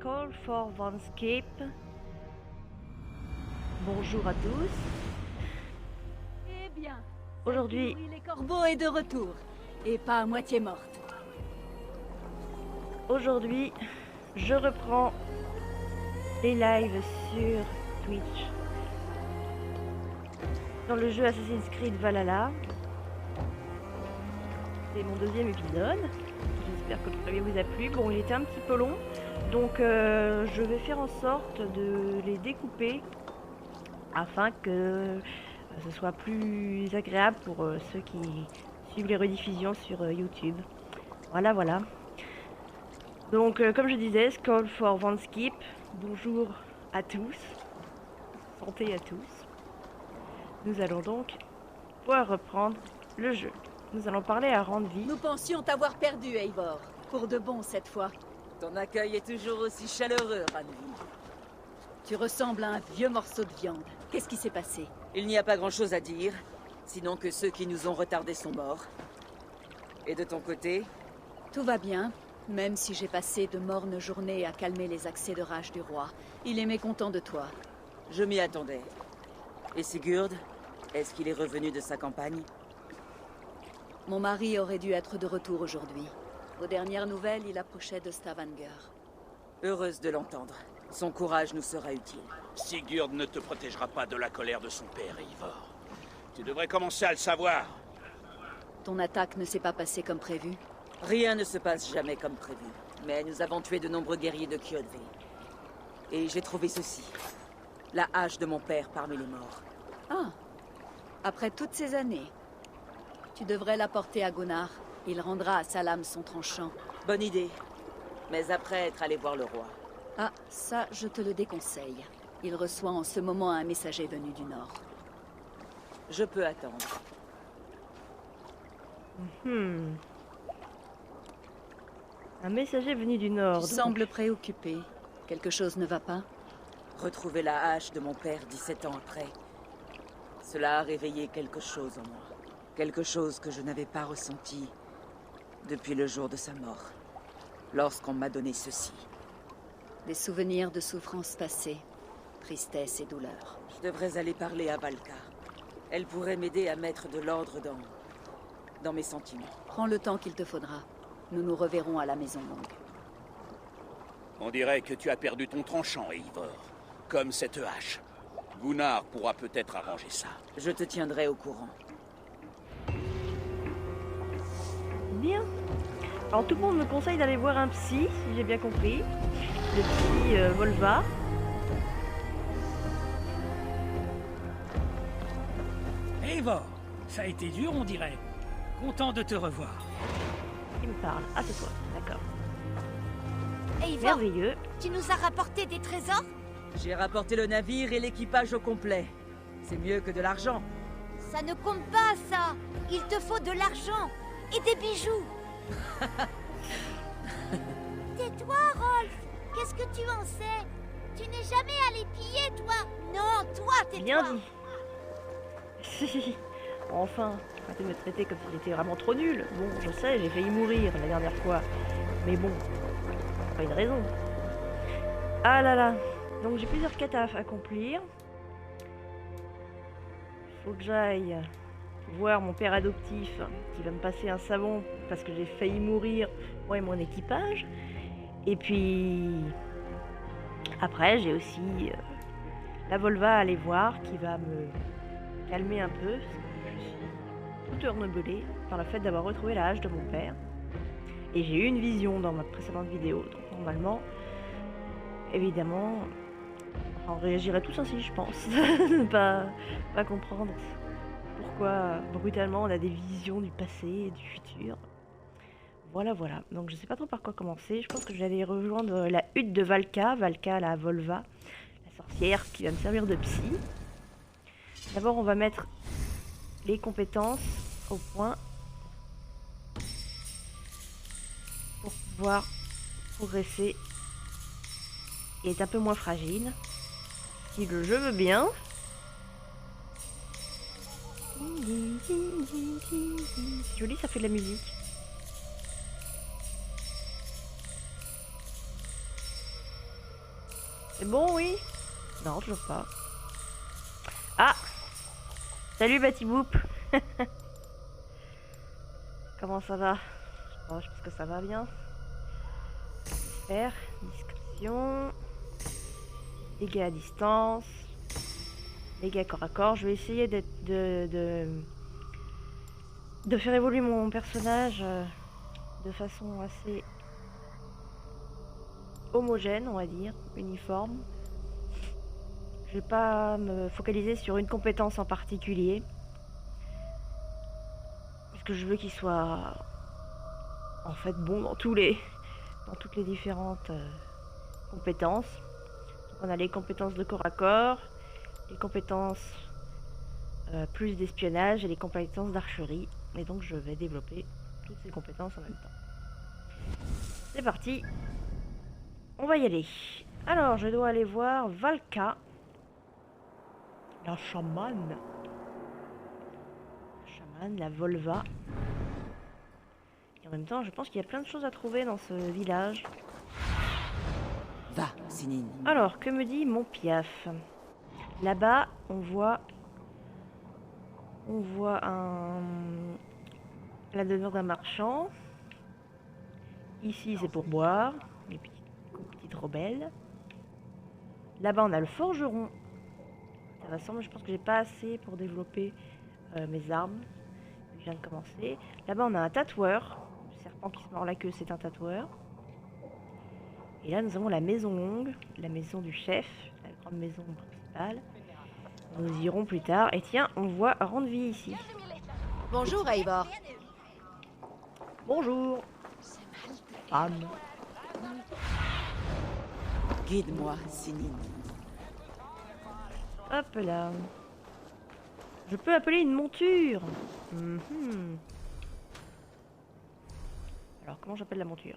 Call for Vanscape. Bonjour à tous. Eh bien, Aujourd'hui, les corbeaux est de retour, et pas à moitié morte. Aujourd'hui, je reprends les lives sur Twitch dans le jeu Assassin's Creed Valhalla. C'est mon deuxième épisode. J'espère que le premier vous a plu. Bon, il était un petit peu long, donc je vais faire en sorte de les découper afin que ce soit plus agréable pour ceux qui suivent les rediffusions sur YouTube. Voilà, voilà. Donc, comme je disais, Call for Vanscape. Bonjour à tous. Santé à tous. Nous allons donc pouvoir reprendre le jeu. Nous allons parler à Randvi. Nous pensions t'avoir perdu, Eivor. Pour de bon cette fois. Ton accueil est toujours aussi chaleureux, Randvi. Tu ressembles à un vieux morceau de viande. Qu'est-ce qui s'est passé? Il n'y a pas grand-chose à dire, sinon que ceux qui nous ont retardés sont morts. Et de ton côté? Tout va bien, même si j'ai passé de mornes journées à calmer les accès de rage du roi. Il est mécontent de toi. Je m'y attendais. Et Sigurd? Est-ce qu'il est revenu de sa campagne? Mon mari aurait dû être de retour aujourd'hui. Aux dernières nouvelles, il approchait de Stavanger. Heureuse de l'entendre. Son courage nous sera utile. Sigurd ne te protégera pas de la colère de son père, Eivor. Tu devrais commencer à le savoir. Ton attaque ne s'est pas passée comme prévu? Rien ne se passe jamais comme prévu. Mais nous avons tué de nombreux guerriers de Kjodve. Et j'ai trouvé ceci. La hache de mon père parmi les morts. Ah. Après toutes ces années. Tu devrais la porter à Gunnar. Il rendra à sa lame son tranchant. Bonne idée. Mais après être allé voir le roi. Ah, ça, je te le déconseille. Il reçoit en ce moment un messager venu du Nord. Je peux attendre. Un messager venu du Nord. Tu sembles préoccupé. Quelque chose ne va pas? Retrouver la hache de mon père 17 ans après. Cela a réveillé quelque chose en moi. Quelque chose que je n'avais pas ressenti depuis le jour de sa mort. Lorsqu'on m'a donné ceci. Des souvenirs de souffrances passées. Tristesse et douleur. Je devrais aller parler à Valka. Elle pourrait m'aider à mettre de l'ordre dans mes sentiments. Prends le temps qu'il te faudra. Nous nous reverrons à la Maison Longue. On dirait que tu as perdu ton tranchant, Eivor. Comme cette hache. Gunnar pourra peut-être arranger ça. Je te tiendrai au courant. Bien. Alors tout le monde me conseille d'aller voir un psy, si j'ai bien compris. Le psy Volva. Eivor, ça a été dur, on dirait. Content de te revoir. Qui me parle? Ah, c'est toi, d'accord. Eivor, Merveilleux. tu nous as rapporté des trésors? J'ai rapporté le navire et l'équipage au complet. C'est mieux que de l'argent. Ça ne compte pas, ça. Il te faut de l'argent et des bijoux. Tais-toi, Rolf. Qu'est-ce que tu en sais? Tu n'es jamais allé piller, toi. Non, toi, tais-toi. Bien dit. Enfin, arrêtez de me traiter comme si j'étais vraiment trop nul. Bon, je sais, j'ai failli mourir la dernière fois. Mais bon, pas une raison. Ah là là. Donc j'ai plusieurs quêtes à accomplir. Faut que j'aille voir mon père adoptif qui va me passer un savon parce que j'ai failli mourir, moi et mon équipage. Et puis après j'ai aussi la Volva à aller voir qui va me calmer un peu parce que je suis tout ornebelée par le fait d'avoir retrouvé la hache de mon père. Et j'ai eu une vision dans ma précédente vidéo, donc normalement, évidemment, on réagirait tous ainsi, je pense. pas comprendre pourquoi brutalement on a des visions du passé et du futur. Voilà, voilà. Donc je sais pas trop par quoi commencer. Je pense que j'allais rejoindre la hutte de Valka. Valka, la Volva, la sorcière qui va me servir de psy. D'abord, on va mettre les compétences au point pour pouvoir progresser et être un peu moins fragile. Si le jeu veut bien. C'est joli, ça fait de la musique. C'est bon, oui? Non, toujours pas. Ah! Salut, Batiboop! Comment ça va? Oh, je pense que ça va bien. Faire discrétion. Dégâts à distance. Dégâts corps à corps. Je vais essayer de faire évoluer mon personnage de façon assez homogène, on va dire, uniforme. Je vais pas me focaliser sur une compétence en particulier. Parce que je veux qu'il soit en fait bon dans toutes les différentes compétences. Donc on a les compétences de corps à corps, les compétences plus d'espionnage et les compétences d'archerie. Et donc je vais développer toutes ces compétences en même temps. C'est parti. On va y aller. Alors je dois aller voir Valka. La chamane. La Volva. Et en même temps, je pense qu'il y a plein de choses à trouver dans ce village. Va, Sinine. Alors, que me dit mon piaf? Là-bas, on voit la demeure d'un marchand. Ici, c'est pour boire. Les petites robelles. Là-bas, on a le forgeron. Intéressant, mais je pense que j'ai pas assez pour développer mes armes. Je viens de commencer. Là-bas, on a un tatoueur. Le serpent qui se mord la queue, c'est un tatoueur. Et là, nous avons la maison longue, la maison du chef, la grande maison principale. Nous irons plus tard. Et tiens, on voit Randvi ici. Bonjour, Eivor. Bonjour. Femme. Guide-moi, Sinine. Hop là. Je peux appeler une monture. Alors, comment j'appelle la monture?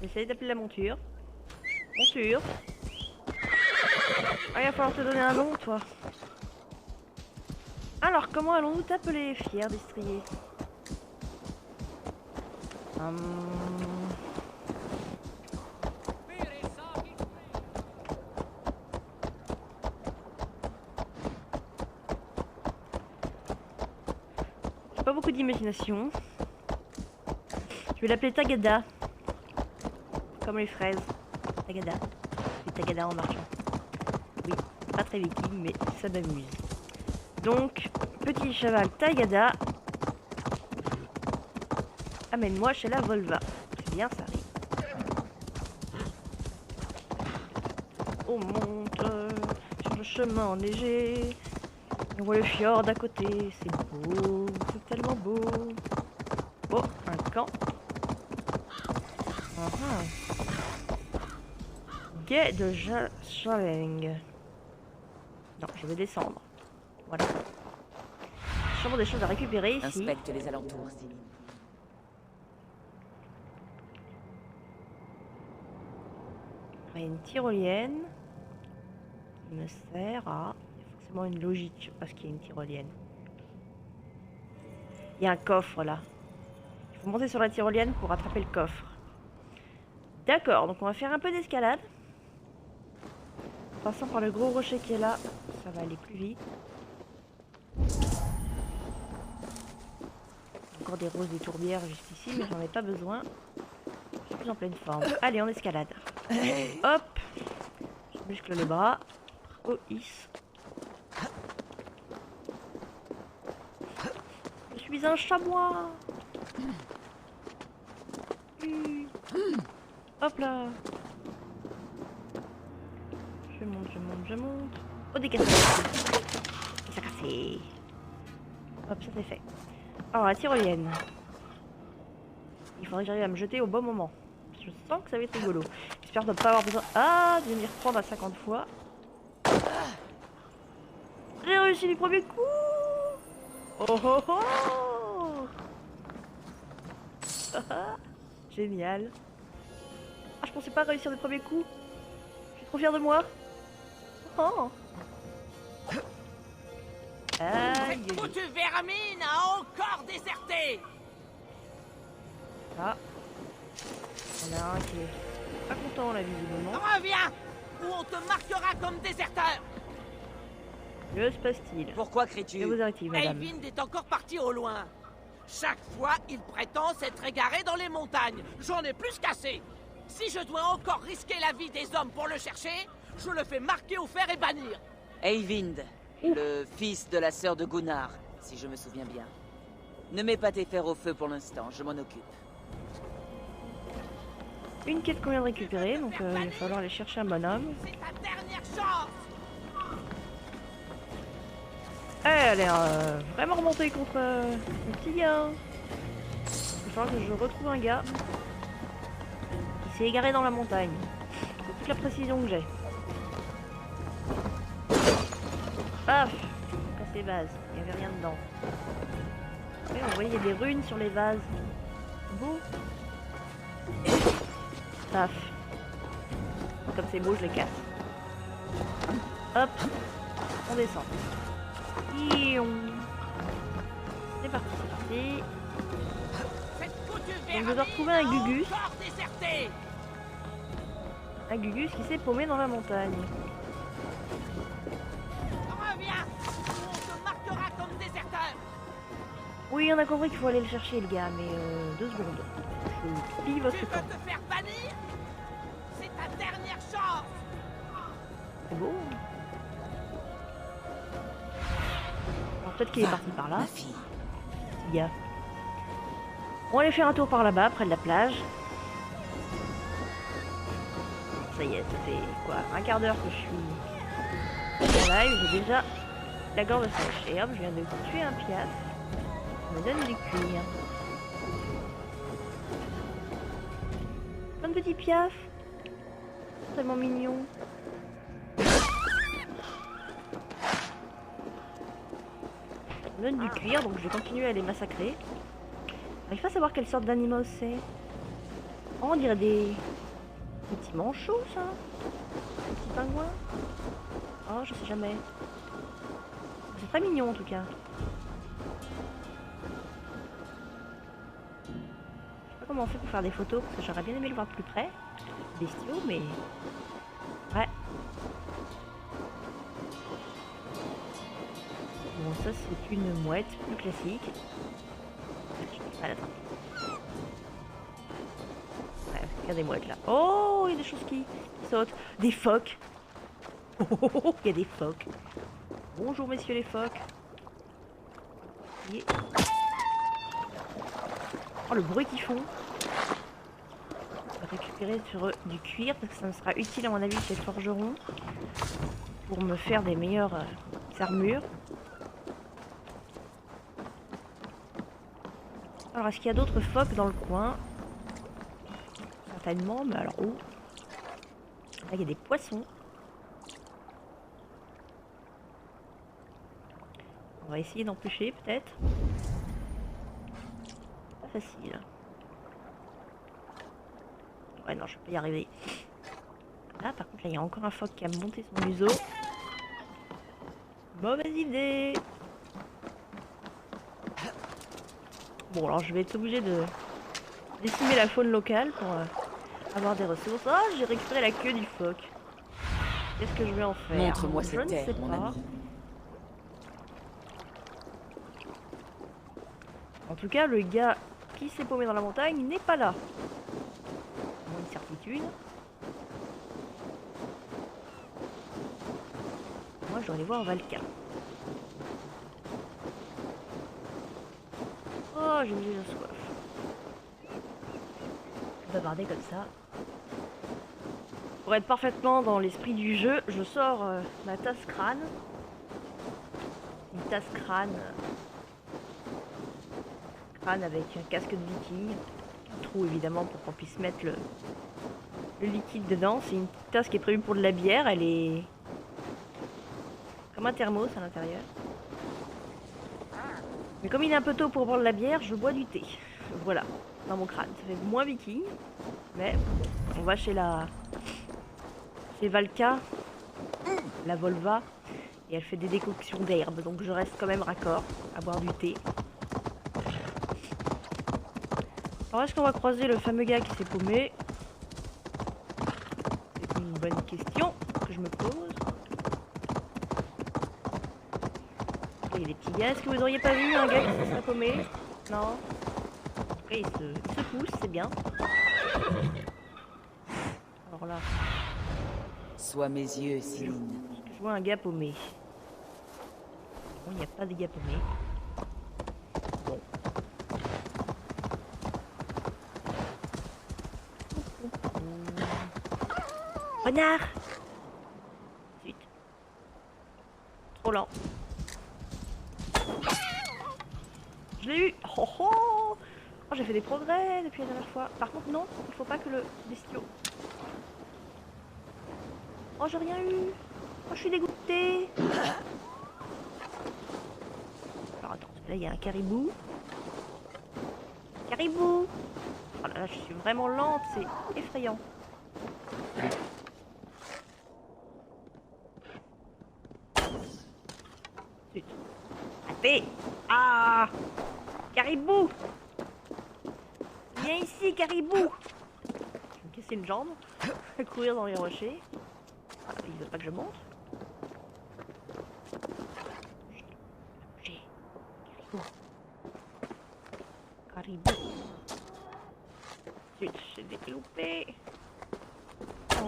J'essaie d'appeler la monture. Monture. Ah, il va falloir te donner un nom, toi. Alors, comment allons-nous t'appeler, fier destrier? Pas beaucoup d'imagination. Je vais l'appeler Tagada. Comme les fraises. Tagada. C'est Tagada en marchant. Oui, pas très viking, mais ça m'amuse. Donc, petit cheval Tagada. Amène-moi chez la Volva. C'est bien, ça arrive. On monte sur le chemin enneigé. On voit le fjord d'à côté, c'est beau, c'est tellement beau. Oh, un camp. Guet de Jaleng. Non, je vais descendre. Voilà. Sûrement des choses à récupérer ici. Inspecte les alentours, Sinine. Il y a une tyrolienne qui me sert à... une logique parce qu'il y a une tyrolienne. Il y a un coffre là. Il faut monter sur la tyrolienne pour attraper le coffre. D'accord, donc on va faire un peu d'escalade. En passant par le gros rocher qui est là, ça va aller plus vite. Encore des roses, des tourbières juste ici, mais j'en ai pas besoin. Je suis plus en pleine forme. Allez, on escalade. Hop. Je muscle les bras. Oh, is. Je suis un chamois. Hop là. Je monte. Oh, des cassettes. Ça cassé. Hop, ça c'est fait. Alors, la tyrolienne. Il faudrait que j'arrive à me jeter au bon moment. Je sens que ça va être rigolo. J'espère ne pas avoir besoin... Ah, de m'y reprendre à 50 fois. J'ai réussi du premier coup. Oh oh oh. Génial. Ah, je pensais pas réussir du premier coup. Je suis trop fière de moi. Oh. Aïe. Cette foutue vermine a encore déserté. Ah. On a un qui est pas content là visiblement. Reviens ou on te marquera comme déserteur. Que se passe-t-il? Pourquoi Que cries-tu? vous arrive, madame? Eyvind est encore parti au loin. Chaque fois, il prétend s'être égaré dans les montagnes. J'en ai plus qu'assez. Si je dois encore risquer la vie des hommes pour le chercher, je le fais marquer au fer et bannir. Eyvind, le fils de la sœur de Gunnar, si je me souviens bien. Ne mets pas tes fers au feu pour l'instant, je m'en occupe. Une quête qu'on vient de récupérer, donc il va falloir aller chercher un bonhomme. C'est ta dernière chance. Elle a l'air vraiment remontée contre le petit gars. Il va falloir que je retrouve un gars qui s'est égaré dans la montagne. C'est toute la précision que j'ai. Paf! On casse les vases, il n'y avait rien dedans. Ouais, on voyait des runes sur les vases. Beau. Paf. Comme c'est beau, je les casse. Hop, on descend. C'est parti, c'est parti. Donc je dois retrouver un Gugus. Un Gugus qui s'est paumé dans la montagne. Reviens ou on te marquera comme déserteur. Oui, on a compris qu'il faut aller le chercher, le gars, mais 2 secondes. Je pille votre Tu veux temps. te faire bannir? C'est ta dernière chance. C'est beau. Alors peut-être qu'il est parti par là. Ma fille. Petit gars. On va aller faire un tour par là-bas, près de la plage. Ça y est, ça fait quoi, un quart d'heure que je suis en live, j'ai déjà la gorge sèche. Et hop, je viens de tuer un piaf. On me donne du cuir. Plein de petits piafs. Tellement mignon. On me donne du cuir, donc je vais continuer à les massacrer. J'arrive pas à savoir quelle sorte d'animaux c'est. Oh, on dirait des petits manchots, ça. Des petits pingouins. Oh, je sais jamais. C'est très mignon en tout cas. Je sais pas comment on fait pour faire des photos, parce que j'aurais bien aimé le voir de plus près. Bestiaux, mais... Ouais. Bon, ça c'est une mouette plus classique. Je peux pas l'attraper. Ouais, il y a des mouettes là. Oh, il y a des choses qui sautent. Des phoques. Oh, il y a des phoques. Bonjour messieurs les phoques. Yeah. Oh, le bruit qu'ils font. Je vais récupérer sur eux du cuir parce que ça me sera utile à mon avis chez le forgeron pour me faire des meilleures armures. Alors, est-ce qu'il y a d'autres phoques dans le coin? Certainement, mais alors où? Là, il y a des poissons. On va essayer d'en pêcher, peut-être. Pas facile. Ouais, non, je peux pas y arriver. Là, par contre, là, il y a encore un phoque qui a monté son museau. Mauvaise idée! Bon, alors je vais être obligé de décimer la faune locale pour avoir des ressources. Oh, j'ai récupéré la queue du phoque. Qu'est-ce que je vais en faire? Montre-moi Je cette ne sais terre, mon pas. ami. En tout cas, le gars qui s'est paumé dans la montagne n'est pas là. Au moins une certitude. Moi, je dois aller voir Valka. Oh, j'ai déjà soif. Je vais bavarder comme ça. Pour être parfaitement dans l'esprit du jeu, je sors ma tasse crâne. Une tasse crâne. Crâne avec un casque de viking. Un trou évidemment pour qu'on puisse mettre le liquide dedans. C'est une petite tasse qui est prévue pour de la bière. Elle est comme un thermos à l'intérieur. Mais comme il est un peu tôt pour boire de la bière, je bois du thé. Voilà, dans mon crâne. Ça fait moins viking. Mais on va chez Valka, la Volva, et elle fait des décoctions d'herbes. Donc je reste quand même raccord à boire du thé. Alors est-ce qu'on va croiser le fameux gars qui s'est paumé? bonne question que je me pose. Là, il y a des petits gars. Est-ce que vous auriez pas vu un gars qui se serait paumé? Non. Après, il se pousse, c'est bien. Alors là, Sois mes yeux, Céline. je vois un gars paumé. Bon, il n'y a pas de gars paumé. Bon. Renard! Zut. Trop lent. Je l'ai eu! Oh oh! Oh, j'ai fait des progrès depuis la dernière fois. Par contre, non, il faut pas que le bestiau. Oh, j'ai rien eu! Oh, je suis dégoûtée! Alors attends, là il y a un caribou. Caribou! Oh là là, je suis vraiment lente, c'est effrayant. Zut. Raté! Ah! Caribou! Viens ici, caribou! Je vais me casser une jambe, courir dans les rochers. Ah, il veut pas que je monte. J'ai caribou. Zut, j'ai développé. Oh.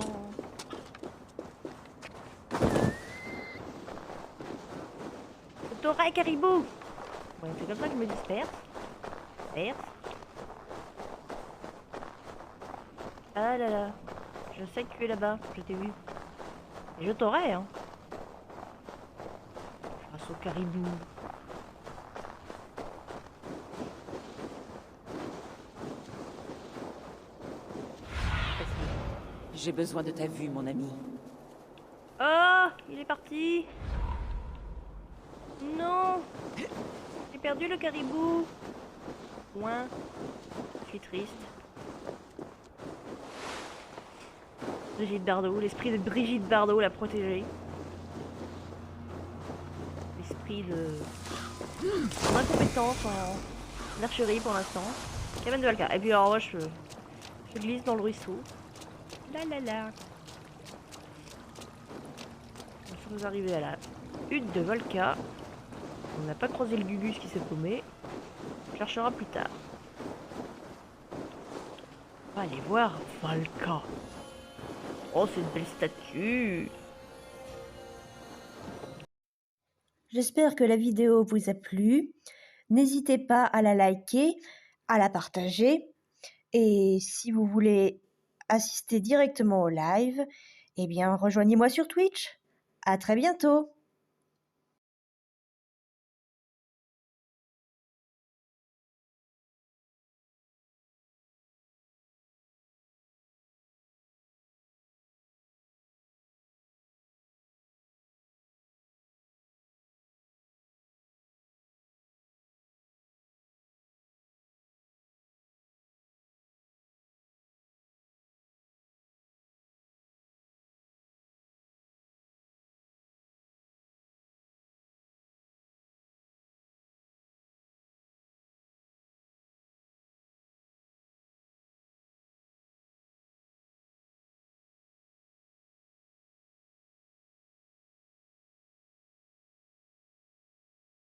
T'auras caribou! Bon, c'est comme ça que je me disperse. Disperse. Ah là là. Je sais que tu es là-bas, je t'ai vu. Et je t'aurai, hein. Grâce au caribou. J'ai besoin de ta vue, mon ami. Oh, il est parti. Non. J'ai perdu le caribou. Ouin. Je suis triste. Brigitte Bardot, l'esprit de Brigitte Bardot l'a protégée. L'esprit de son incompétence en archerie pour l'instant. Cabane de Valka. Et puis alors moi je glisse dans le ruisseau. La la la. Nous sommes arrivés à la hutte de Volca. On n'a pas croisé le Gugus qui s'est paumé. On cherchera plus tard. On va aller voir Volca. Oh, c'est une belle statue. J'espère que la vidéo vous a plu. N'hésitez pas à la liker, à la partager. Et si vous voulez assister directement au live, eh bien rejoignez-moi sur Twitch. À très bientôt.